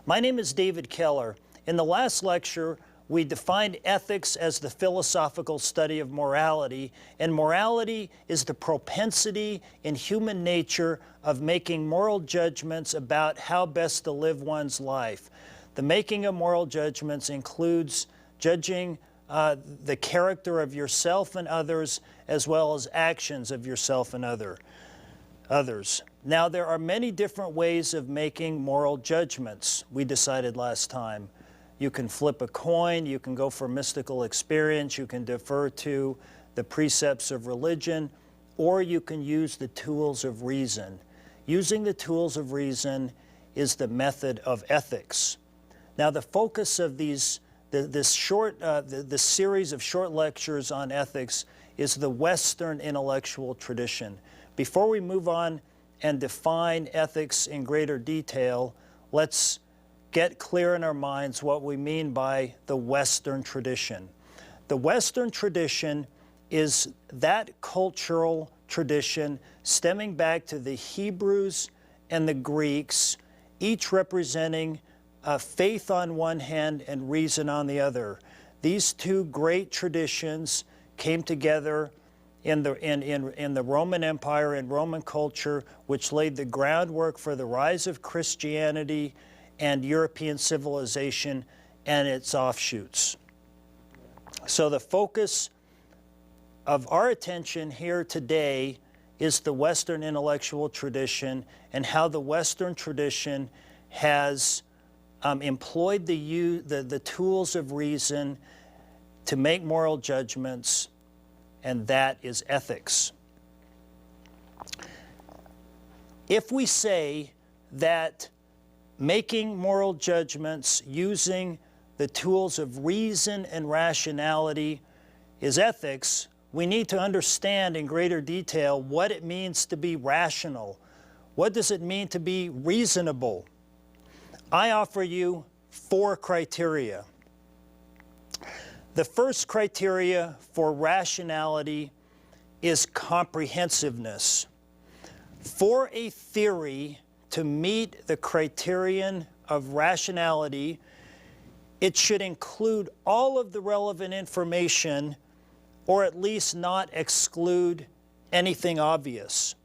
My name is David Keller. In the last lecture, we defined ethics as the philosophical study of morality, and morality is the propensity in human nature of making moral judgments about how best to live one's life. The making of moral judgments includes judging the character of yourself and others, as well as actions of yourself and others. Now, there are many different ways of making moral judgments, we decided last time. You can flip a coin, you can go for mystical experience, you can defer to the precepts of religion, or you can use the tools of reason. Using the tools of reason is the method of ethics. Now, the focus of this series of short lectures on ethics is the Western intellectual tradition. Before we move on and define ethics in greater detail, let's get clear in our minds what we mean by the Western tradition. The Western tradition is that cultural tradition stemming back to the Hebrews and the Greeks, each representing faith on one hand and reason on the other. These two great traditions came together in the Roman Empire and Roman culture, which laid the groundwork for the rise of Christianity and European civilization and its offshoots. So the focus of our attention here today is the Western intellectual tradition and how the Western tradition has employed the tools of reason to make moral judgments, and that is ethics. If we say that making moral judgments using the tools of reason and rationality is ethics, we need to understand in greater detail what it means to be rational. What does it mean to be reasonable? I offer you 4 criteria. The first criteria for rationality is comprehensiveness. For a theory to meet the criterion of rationality, it should include all of the relevant information, or at least not exclude anything obvious.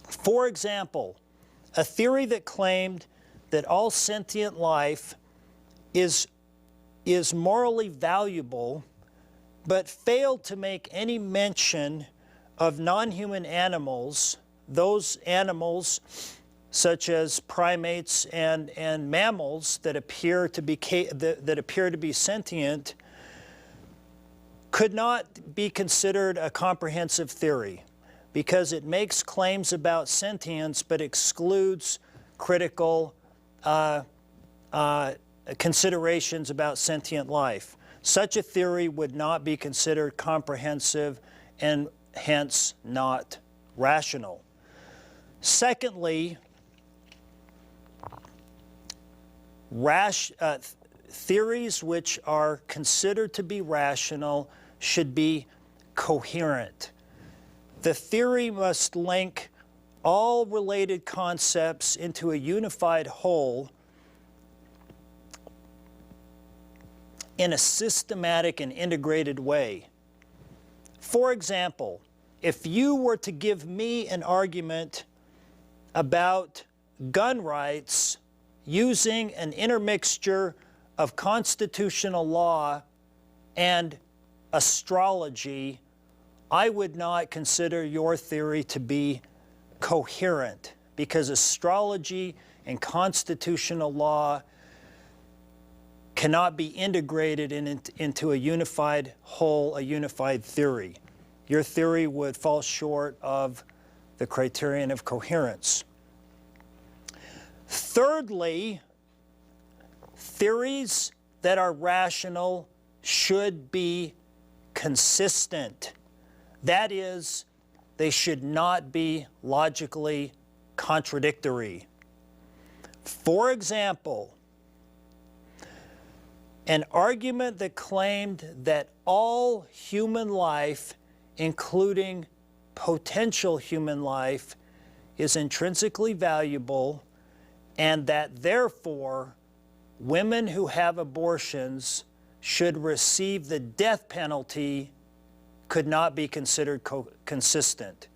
For example, a theory that claimed that all sentient life is morally valuable, but failed to make any mention of non-human animals, those animals such as primates and mammals that appear to be sentient, could not be considered a comprehensive theory because it makes claims about sentience but excludes critical considerations about sentient life. Such a theory would not be considered comprehensive and hence not rational. Secondly, theories which are considered to be rational should be coherent. The theory must link all related concepts into a unified whole in a systematic and integrated way. For example, if you were to give me an argument about gun rights using an intermixture of constitutional law and astrology, I would not consider your theory to be coherent, because astrology and constitutional law cannot be integrated into a unified whole, a unified theory. Your theory would fall short of the criterion of coherence. Thirdly, theories that are rational should be consistent. That is, they should not be logically contradictory. For example, an argument that claimed that all human life, including potential human life, is intrinsically valuable and that therefore women who have abortions should receive the death penalty could not be considered consistent.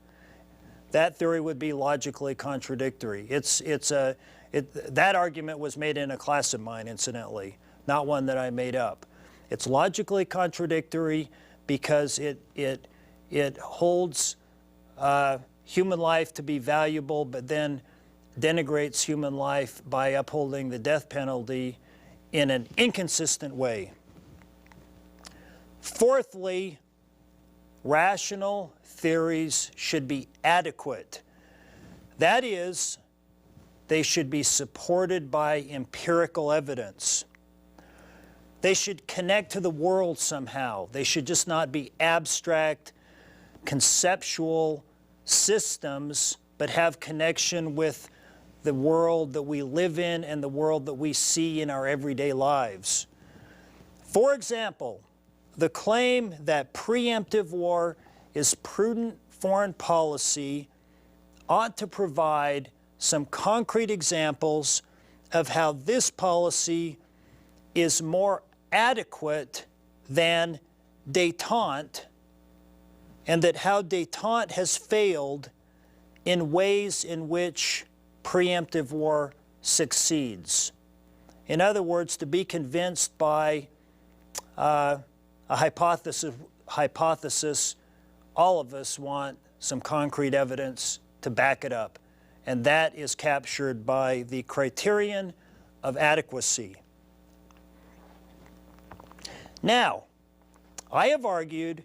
That theory would be logically contradictory. That argument was made in a class of mine, incidentally, not one that I made up. It's logically contradictory because it holds human life to be valuable, but then denigrates human life by upholding the death penalty in an inconsistent way. Fourthly, rational theories should be adequate. That is, they should be supported by empirical evidence. They should connect to the world somehow. They should just not be abstract, conceptual systems, but have connection with the world that we live in and the world that we see in our everyday lives. For example, the claim that preemptive war is prudent foreign policy ought to provide some concrete examples of how this policy is more adequate than détente, and that how détente has failed in ways in which preemptive war succeeds. In other words, to be convinced by a hypothesis, all of us want some concrete evidence to back it up. And that is captured by the criterion of adequacy. Now, I have argued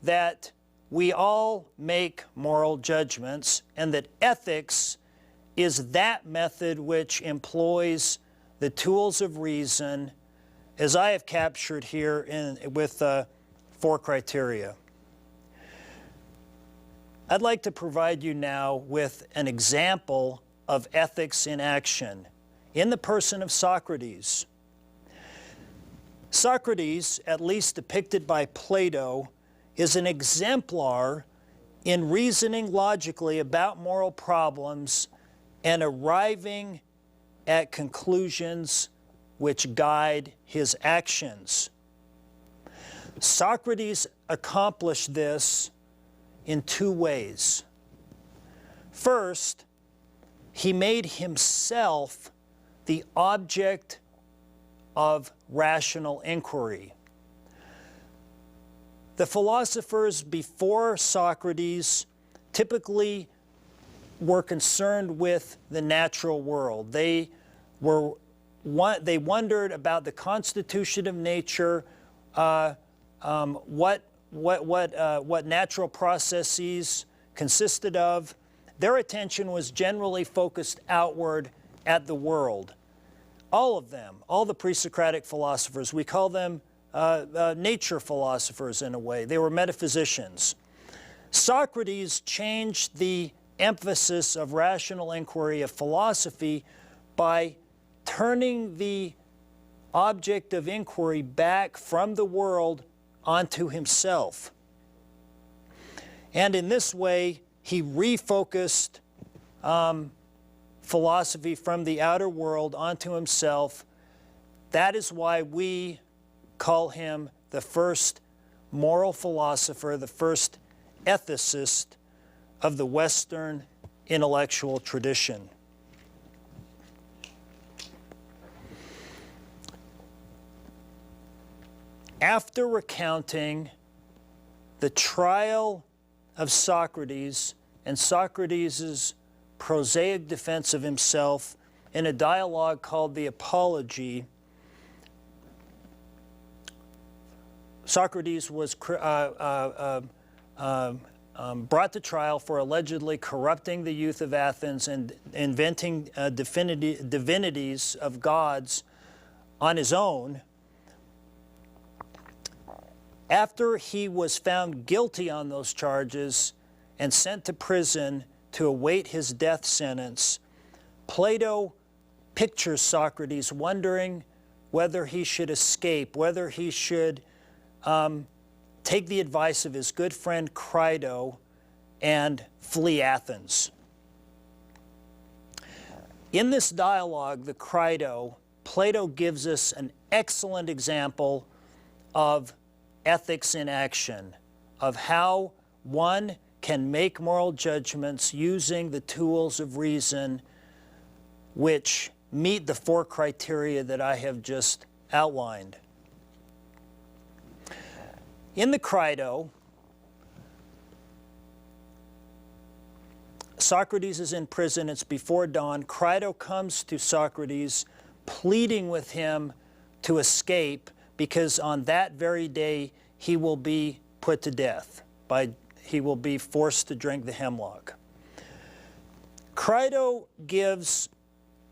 that we all make moral judgments and that ethics is that method which employs the tools of reason, as I have captured here with 4 criteria. I'd like to provide you now with an example of ethics in action in the person of Socrates. Socrates, at least depicted by Plato, is an exemplar in reasoning logically about moral problems and arriving at conclusions which guide his actions. Socrates accomplished this in 2 ways. First, he made himself the object of rational inquiry. The philosophers before Socrates typically were concerned with the natural world. They wondered about the constitution of nature, what natural processes consisted of. Their attention was generally focused outward at the world. All of them, all the pre-Socratic philosophers, we call them nature philosophers in a way. They were metaphysicians. Socrates changed the emphasis of rational inquiry, of philosophy, by turning the object of inquiry back from the world onto himself. And in this way, he refocused philosophy from the outer world onto himself. That is why we call him the first moral philosopher, the first ethicist of the Western intellectual tradition. After recounting the trial of Socrates and Socrates' prosaic defense of himself in a dialogue called the Apology, Socrates was brought to trial for allegedly corrupting the youth of Athens and inventing divinities of gods on his own. After he was found guilty on those charges and sent to prison to await his death sentence, Plato pictures Socrates wondering whether he should escape, whether he should take the advice of his good friend Crito and flee Athens. In this dialogue, the Crito, Plato gives us an excellent example of ethics in action, of how one can make moral judgments using the tools of reason which meet the 4 criteria that I have just outlined. In the Crito, Socrates is in prison. It's before dawn. Crito comes to Socrates pleading with him to escape because on that very day he will be put to death. He will be forced to drink the hemlock. Crito gives,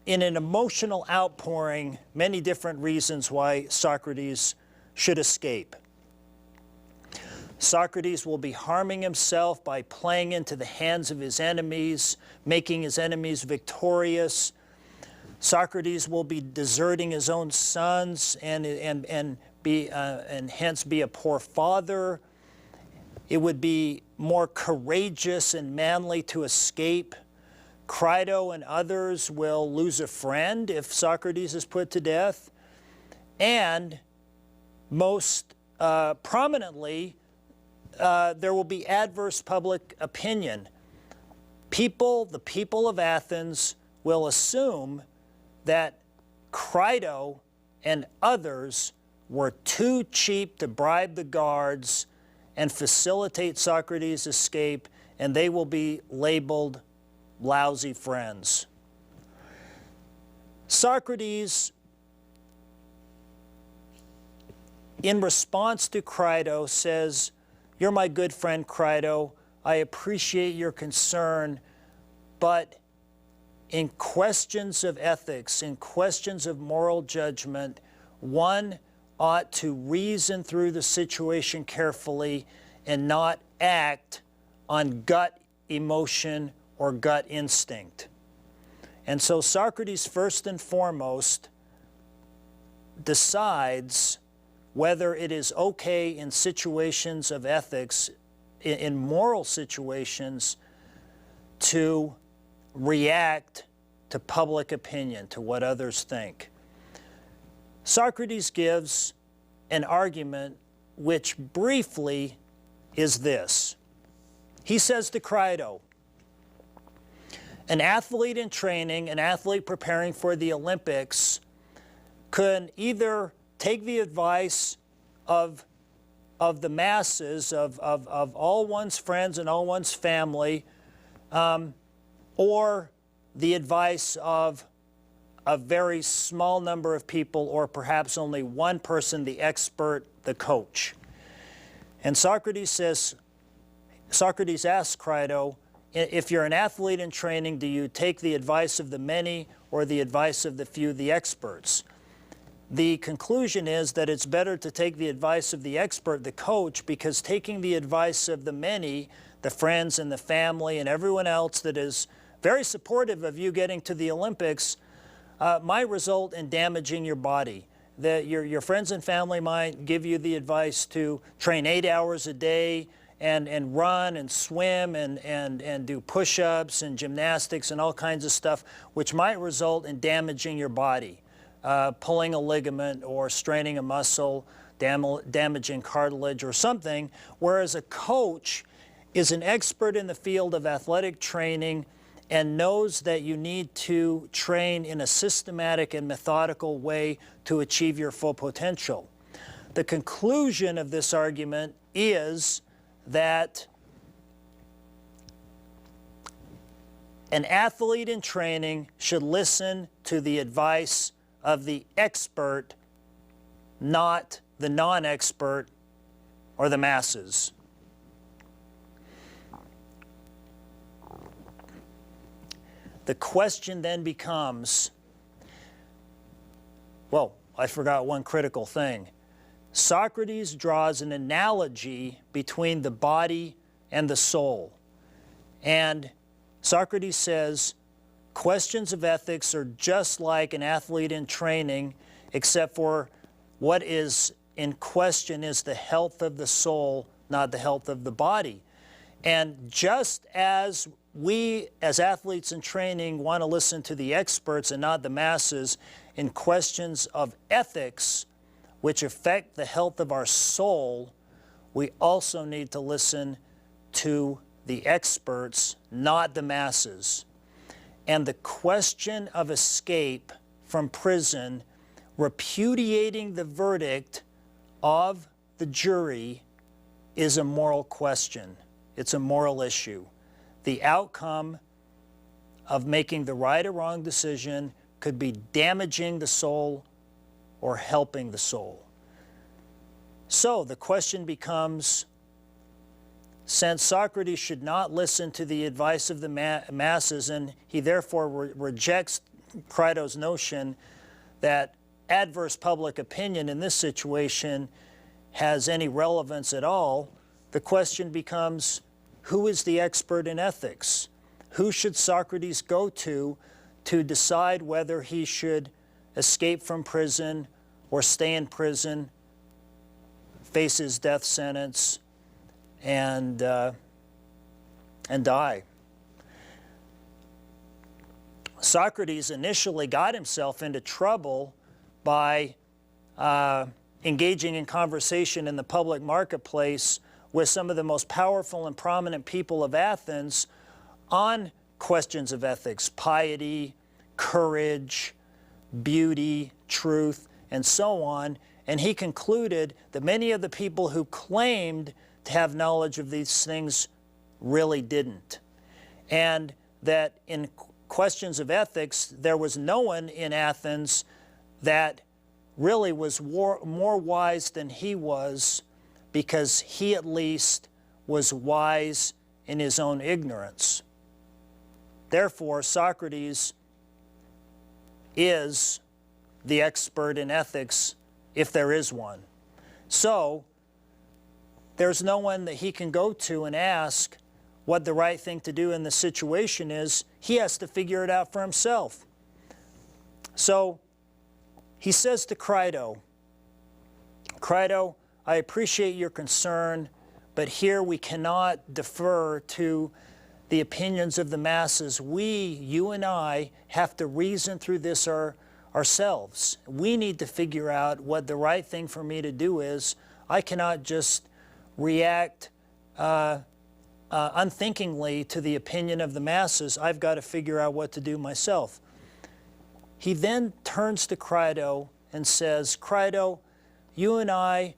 in an emotional outpouring, many different reasons why Socrates should escape. Socrates will be harming himself by playing into the hands of his enemies, making his enemies victorious. Socrates will be deserting his own sons and hence be a poor father. It would be more courageous and manly to escape. Crito and others will lose a friend if Socrates is put to death. And most prominently, there will be adverse public opinion. The people of Athens will assume that Crito and others were too cheap to bribe the guards and facilitate Socrates' escape, and they will be labeled lousy friends. Socrates, in response to Crito, says, "You're my good friend, Crito. I appreciate your concern, but in questions of ethics, in questions of moral judgment, one ought to reason through the situation carefully and not act on gut emotion or gut instinct." And so Socrates, first and foremost, decides whether it is okay in situations of ethics, in moral situations, to react to public opinion, to what others think. Socrates gives an argument which briefly is this. He says to Crito, an athlete in training, an athlete preparing for the Olympics, could either take the advice of the masses, of all one's friends and all one's family, or the advice of a very small number of people, or perhaps only one person, the expert, the coach. And Socrates asks Crito, if you're an athlete in training, do you take the advice of the many or the advice of the few, the experts? The conclusion is that it's better to take the advice of the expert, the coach, because taking the advice of the many, the friends and the family and everyone else that is very supportive of you getting to the Olympics, might result in damaging your body. That your friends and family might give you the advice to train 8 hours a day and run and swim and do push-ups and gymnastics and all kinds of stuff, which might result in damaging your body, pulling a ligament or straining a muscle, damaging cartilage or something, whereas a coach is an expert in the field of athletic training and knows that you need to train in a systematic and methodical way to achieve your full potential. The conclusion of this argument is that an athlete in training should listen to the advice of the expert, not the non-expert or the masses. The question then becomes, well, I forgot one critical thing. Socrates draws an analogy between the body and the soul. And Socrates says, questions of ethics are just like an athlete in training, except for what is in question is the health of the soul, not the health of the body. And just as we, as athletes in training, want to listen to the experts and not the masses in questions of ethics which affect the health of our soul, we also need to listen to the experts, not the masses. And the question of escape from prison, repudiating the verdict of the jury, is a moral question. It's a moral issue. The outcome of making the right or wrong decision could be damaging the soul or helping the soul. So the question becomes, since Socrates should not listen to the advice of the masses, and he therefore rejects Crito's notion that adverse public opinion in this situation has any relevance at all, the question becomes, who is the expert in ethics? Who should Socrates go to decide whether he should escape from prison or stay in prison, face his death sentence, and die? Socrates initially got himself into trouble by engaging in conversation in the public marketplace with some of the most powerful and prominent people of Athens on questions of ethics, piety, courage, beauty, truth, and so on. And he concluded that many of the people who claimed to have knowledge of these things really didn't. And that in questions of ethics, there was no one in Athens that really was more wise than he was, because he at least was wise in his own ignorance. Therefore, Socrates is the expert in ethics, if there is one. So, there's no one that he can go to and ask what the right thing to do in the situation is. He has to figure it out for himself. So, he says to Crito, Crito, I appreciate your concern, but here we cannot defer to the opinions of the masses. You and I, have to reason through this ourselves. We need to figure out what the right thing for me to do is. I cannot just react unthinkingly to the opinion of the masses. I've got to figure out what to do myself. He then turns to Crito and says, Crito, you and I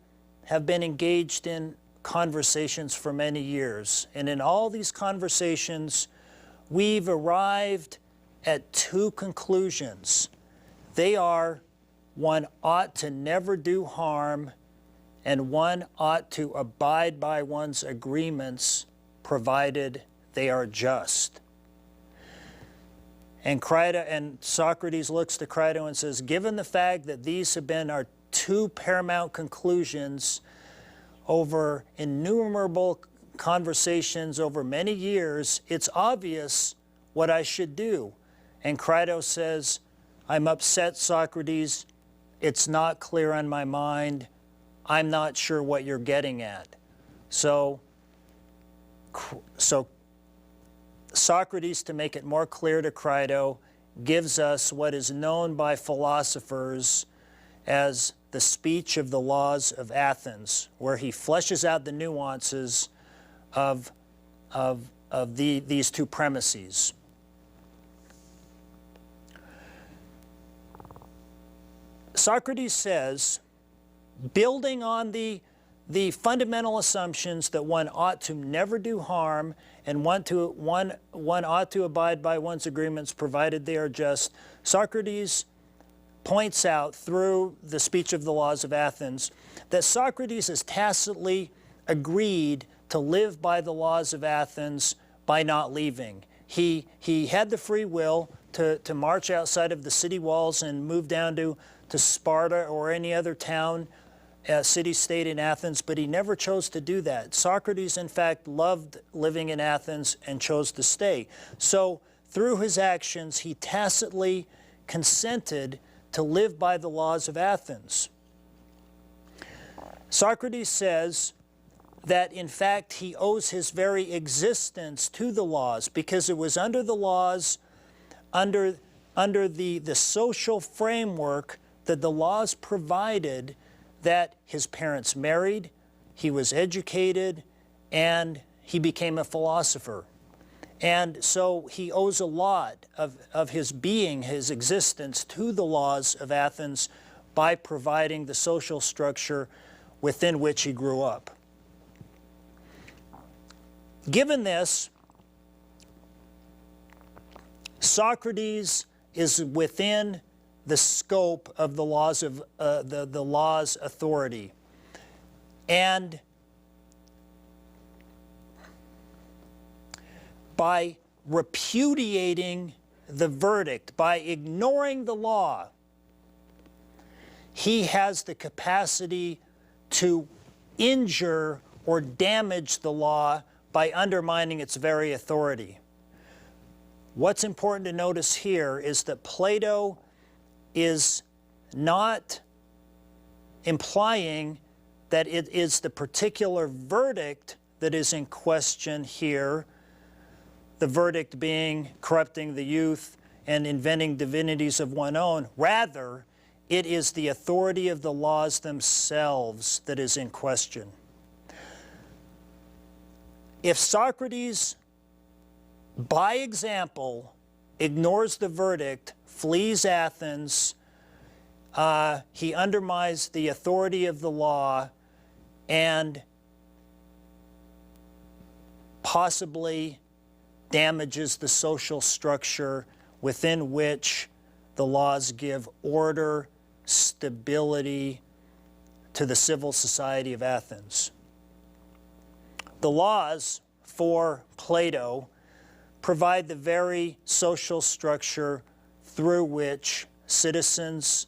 have been engaged in conversations for many years. And in all these conversations, we've arrived at two conclusions. They are, one ought to never do harm, and one ought to abide by one's agreements, provided they are just. And Socrates looks to Crito and says, given the fact that these have been our two paramount conclusions over innumerable conversations over many years, it's obvious what I should do. And Crito says, I'm upset, Socrates. It's not clear on my mind. I'm not sure what you're getting at. So Socrates, to make it more clear to Crito, gives us what is known by philosophers as the speech of the Laws of Athens, where he fleshes out the nuances of these two premises. Socrates says, building on the fundamental assumptions that one ought to never do harm and one ought to abide by one's agreements provided they are just, Socrates points out through the speech of the Laws of Athens that Socrates has tacitly agreed to live by the Laws of Athens by not leaving. He had the free will to march outside of the city walls and move down to Sparta or any other town, city-state in Athens, but he never chose to do that. Socrates, in fact, loved living in Athens and chose to stay. So through his actions, he tacitly consented to live by the Laws of Athens. Socrates says that in fact he owes his very existence to the laws, because it was under the laws, under the social framework that the laws provided, that his parents married, he was educated, and he became a philosopher. And so he owes a lot of his being, his existence, to the laws of Athens by providing the social structure within which he grew up. Given this, Socrates is within the scope of the laws of the law's authority, and by repudiating the verdict, by ignoring the law, he has the capacity to injure or damage the law by undermining its very authority. What's important to notice here is that Plato is not implying that it is the particular verdict that is in question here, the verdict being corrupting the youth and inventing divinities of one's own. Rather, it is the authority of the laws themselves that is in question. If Socrates, by example, ignores the verdict, flees Athens, he undermines the authority of the law, and possibly damages the social structure within which the laws give order, stability to the civil society of Athens. The laws, for Plato, provide the very social structure through which citizens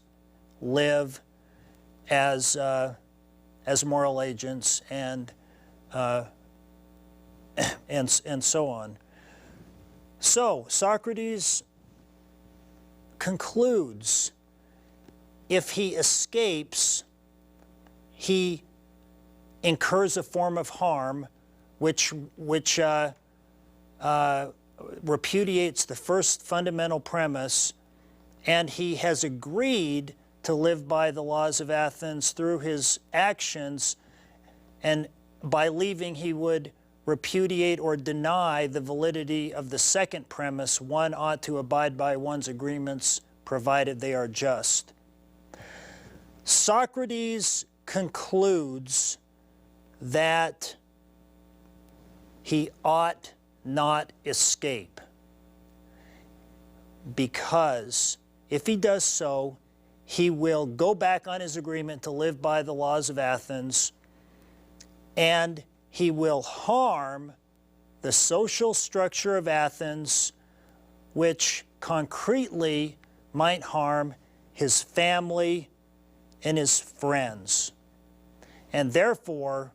live as moral agents and so on. So Socrates concludes, if he escapes, he incurs a form of harm which repudiates the first fundamental premise, and he has agreed to live by the laws of Athens through his actions, and by leaving he would repudiate or deny the validity of the second premise: one ought to abide by one's agreements provided they are just. Socrates concludes that he ought not escape, because if he does so, he will go back on his agreement to live by the laws of Athens, and he will harm the social structure of Athens, which concretely might harm his family and his friends. And therefore,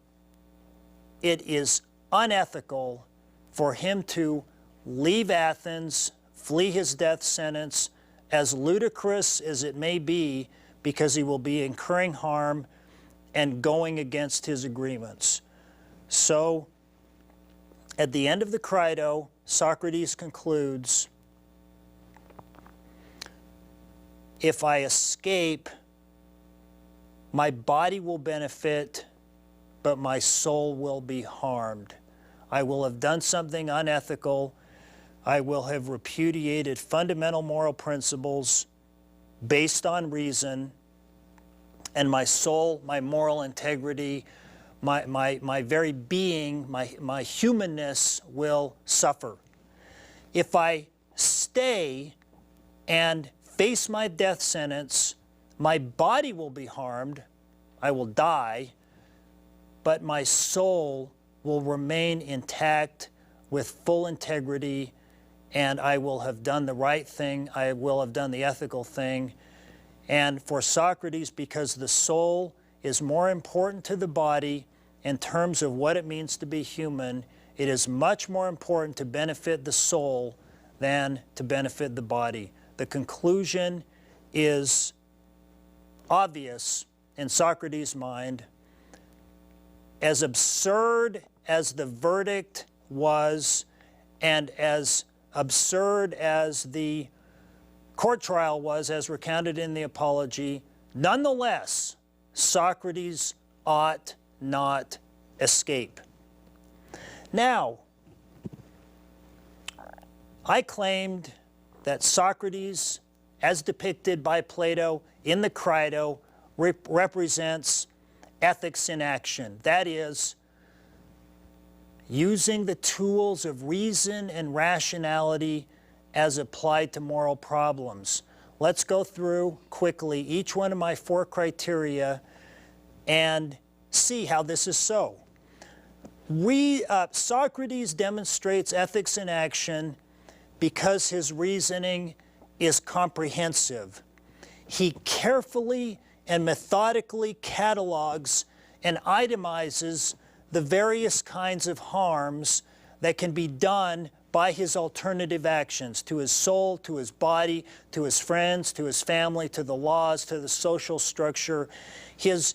it is unethical for him to leave Athens, flee his death sentence, as ludicrous as it may be, because he will be incurring harm and going against his agreements. So, at the end of the Crito, Socrates concludes, if I escape, my body will benefit, but my soul will be harmed. I will have done something unethical. I will have repudiated fundamental moral principles based on reason, and my soul, my moral integrity, my very being, my humanness will suffer. If I stay and face my death sentence, my body will be harmed, I will die, but my soul will remain intact with full integrity, and I will have done the right thing, I will have done the ethical thing. And for Socrates, because the soul is more important to the body in terms of what it means to be human, it is much more important to benefit the soul than to benefit the body. The conclusion is obvious in Socrates' mind. as absurd as the verdict was, and as absurd as the court trial was, as recounted in the Apology, nonetheless, Socrates ought not escape. Now, I claimed that Socrates, as depicted by Plato in the Crito, represents ethics in action. That is, using the tools of reason and rationality as applied to moral problems. Let's go through quickly each one of my 4 criteria and see how this is so. Socrates demonstrates ethics in action because his reasoning is comprehensive. He carefully and methodically catalogs and itemizes the various kinds of harms that can be done by his alternative actions to his soul, to his body, to his friends, to his family, to the laws, to the social structure. His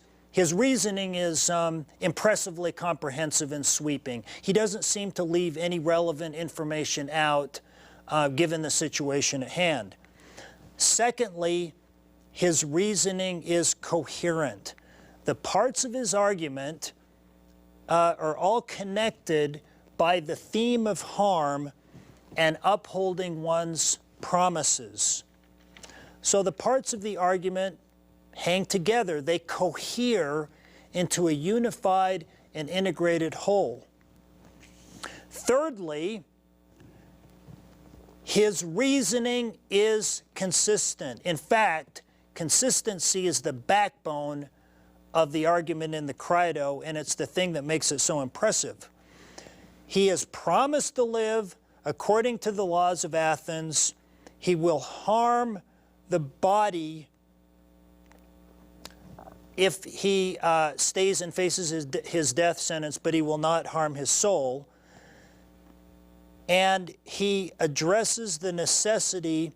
reasoning is impressively comprehensive and sweeping. He doesn't seem to leave any relevant information out given the situation at hand. Secondly, his reasoning is coherent. The parts of his argument are all connected by the theme of harm and upholding one's promises. So the parts of the argument hang together. They cohere into a unified and integrated whole. Thirdly, his reasoning is consistent. In fact, consistency is the backbone of the argument in the Crito, and it's the thing that makes it so impressive. He has promised to live according to the laws of Athens. He will harm the body if he stays and faces his death sentence, but he will not harm his soul. And he addresses the necessity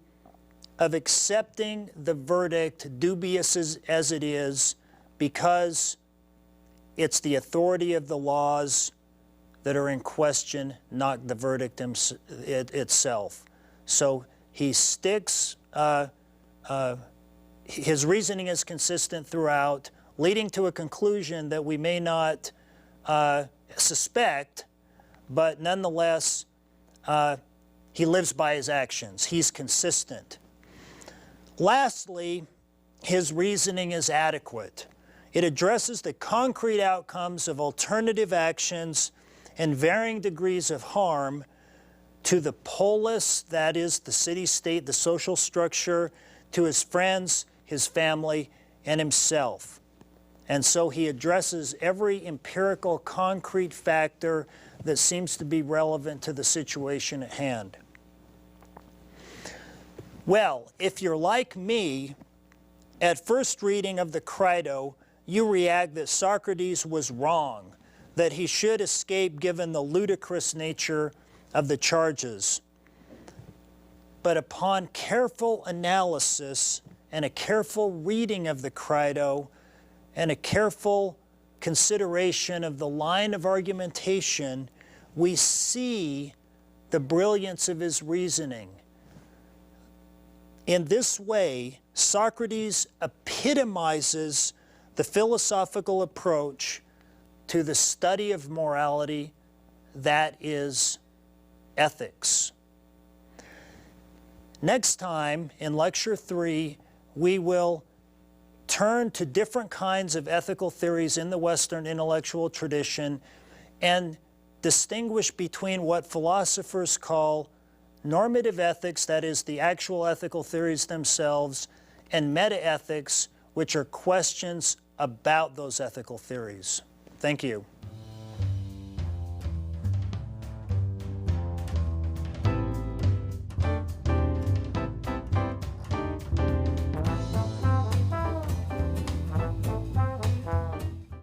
of accepting the verdict, dubious as it is, because it's the authority of the laws that are in question, not the verdict itself. So he sticks, his reasoning is consistent throughout, leading to a conclusion that we may not suspect, but nonetheless, he lives by his actions. He's consistent. Lastly, his reasoning is adequate. It addresses the concrete outcomes of alternative actions and varying degrees of harm to the polis, that is, the city-state, the social structure, to his friends, his family, and himself. And so he addresses every empirical, concrete factor that seems to be relevant to the situation at hand. Well, if you're like me, at first reading of the Crito, you react that Socrates was wrong, that he should escape given the ludicrous nature of the charges. But upon careful analysis and a careful reading of the Crito and a careful consideration of the line of argumentation, we see the brilliance of his reasoning. In this way, Socrates epitomizes the philosophical approach to the study of morality, that is ethics. Next time, in Lecture 3, we will turn to different kinds of ethical theories in the Western intellectual tradition and distinguish between what philosophers call normative ethics, that is, the actual ethical theories themselves, and metaethics, which are questions about those ethical theories. Thank you.